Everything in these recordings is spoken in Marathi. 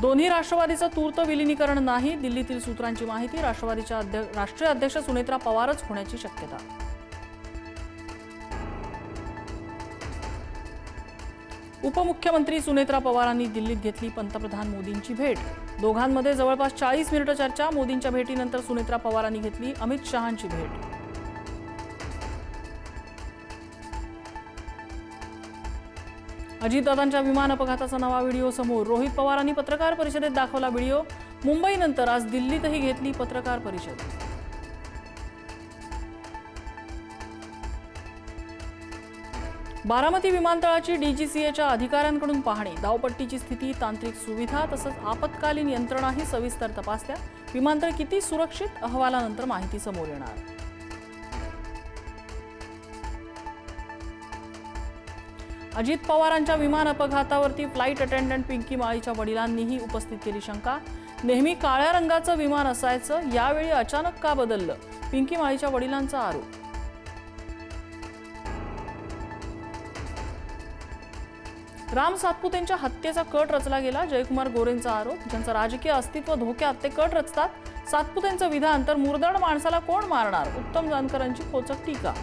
दोन्ही राष्ट्रवादीचं तूर्त विलीनीकरण नाही, दिल्लीतील सूत्रांची माहिती. राष्ट्रवादीच्या राष्ट्रीय अध्यक्ष सुनेत्रा पवारच होण्याची शक्यता. उपमुख्यमंत्री सुनेत्रा पवारांनी दिल्लीत घेतली पंतप्रधान मोदींची भेट. दोघांमध्ये जवळपास 40 मिनिटं चर्चा. मोदींच्या भेटीनंतर सुनेत्रा पवारांनी घेतली अमित शहांची भेट. अजितदादांच्या विमान अपघाताचा नवा व्हिडिओ समोर. रोहित पवारांनी पत्रकार परिषदेत दाखवला व्हिडिओ. मुंबईनंतर आज दिल्लीतही घेतली पत्रकार परिषद. बारामती विमानतळाची डीजीसीएच्या अधिकाऱ्यांकडून पाहणी. धावपट्टीची स्थिती, तांत्रिक सुविधा तसंच आपत्कालीन यंत्रणाही सविस्तर तपासल्या. विमानतळ किती सुरक्षित, अहवालानंतर माहिती समोर येणार. अजित पवारांच्या विमान अपघातावरती फ्लाईट अटेंडंट पिंकी माळीच्या वडिलांनीही उपस्थित केली शंका. नेहमी काळ्या रंगाचं विमान असायचं, यावेळी अचानक का बदललं, पिंकी माळीच्या वडिलांचा आरोप. राम सातपुतेंच्या हत्येचा कट रचला गेला. जयकुमार गोरेंचा आरोप. ज्यांचं राजकीय अस्तित्व धोक्यात ते कट रचतात. सातपुतेंचं विधान, तर मुरदड माणसाला कोण मारणार, उत्तम जानकरांची खोचक टीका.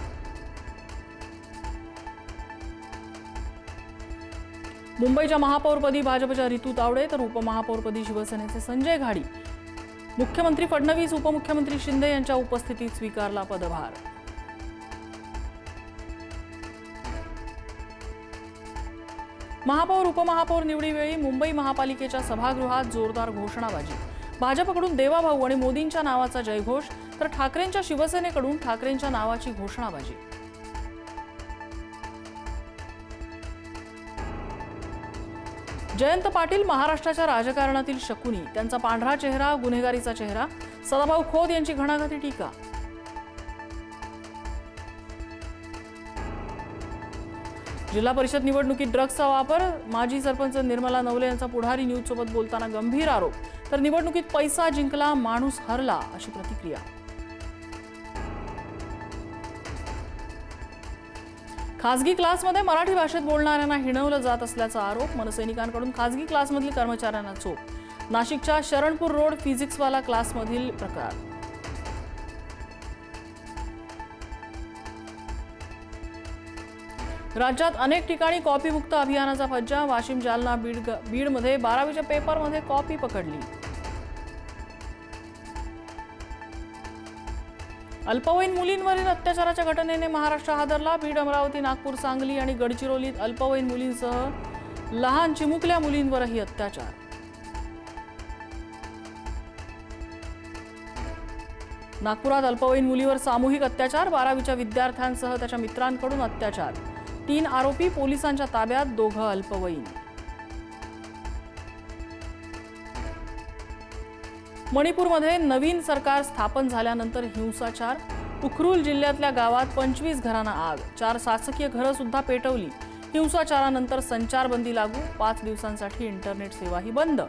मुंबईच्या महापौरपदी भाजपच्या रितू तावडे तर उपमहापौरपदी शिवसेनेचे संजय घाडी. मुख्यमंत्री फडणवीस, उपमुख्यमंत्री शिंदे यांच्या उपस्थितीत स्वीकारला पदभार. महापौर उपमहापौर निवडीवेळी मुंबई महापालिकेच्या सभागृहात जोरदार घोषणाबाजी. भाजपकडून देवाभाऊ आणि मोदींच्या नावाचा जयघोष, तर ठाकरेंच्या शिवसेनेकडून ठाकरेंच्या नावाची घोषणाबाजी. जयंत पाटील महाराष्ट्राच्या राजकारणातील शकुनी. त्यांचा पांढरा चेहरा, गुन्हेगारीचा चेहरा. सदाभाऊ खोत यांची घणाघाती टीका. जिल्हा परिषद निवडणुकीत ड्रग्जचा वापर. माजी सरपंच निर्मला नवले यांचा पुढारी न्यूजसोबत बोलताना गंभीर आरोप. तर निवडणुकीत पैसा जिंकला, माणूस हरला, अशी प्रतिक्रिया. खासगी क्लासमध्ये मराठी भाषेत बोलणाऱ्यांना हिणवलं जात असल्याचा आरोप. मनसैनिकांकडून खासगी क्लासमधील कर्मचाऱ्यांना चोप. नाशिकच्या शरणपूर रोड फिजिक्सवाला क्लासमधील प्रकार. राज्यात अनेक ठिकाणी कॉपीमुक्त अभियानाचा फज्जा. वाशिम, जालना, बीडमध्ये 12वीच्या पेपरमध्ये कॉपी पकडली. अल्पवयीन मुलींवरील अत्याचाराच्या घटनेने महाराष्ट्र हादरला. बीड, अमरावती, नागपूर, सांगली आणि गडचिरोलीत अल्पवयीन मुलींसह लहान चिमुकल्या मुलींवरही अत्याचार. नागपुरात अल्पवयीन मुलीवर सामूहिक अत्याचार. 12वीच्या विद्यार्थ्यांसह त्याच्या मित्रांकडून अत्याचार. 3 आरोपी पोलिसांच्या ताब्यात, दोघं अल्पवयीन. मणिपूरमध्ये नवीन सरकार स्थापन झाल्यानंतर हिंसाचार. उखरुल जिल्ह्यातल्या गावात 25 घरांना आग. 4 शासकीय घरं सुद्धा पेटवली. हिंसाचारानंतर संचारबंदी लागू. 5 दिवसांसाठी इंटरनेट सेवाही बंद.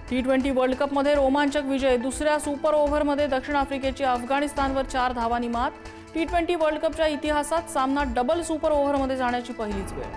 T20 वर्ल्ड कपमध्ये रोमांचक विजय. दुसऱ्या सुपर ओव्हरमध्ये दक्षिण आफ्रिकेची अफगाणिस्तानवर 4 धावांनी मात. T20 वर्ल्ड कपच्या इतिहासात सामना डबल सुपर ओव्हरमध्ये जाण्याची पहिलीच वेळ.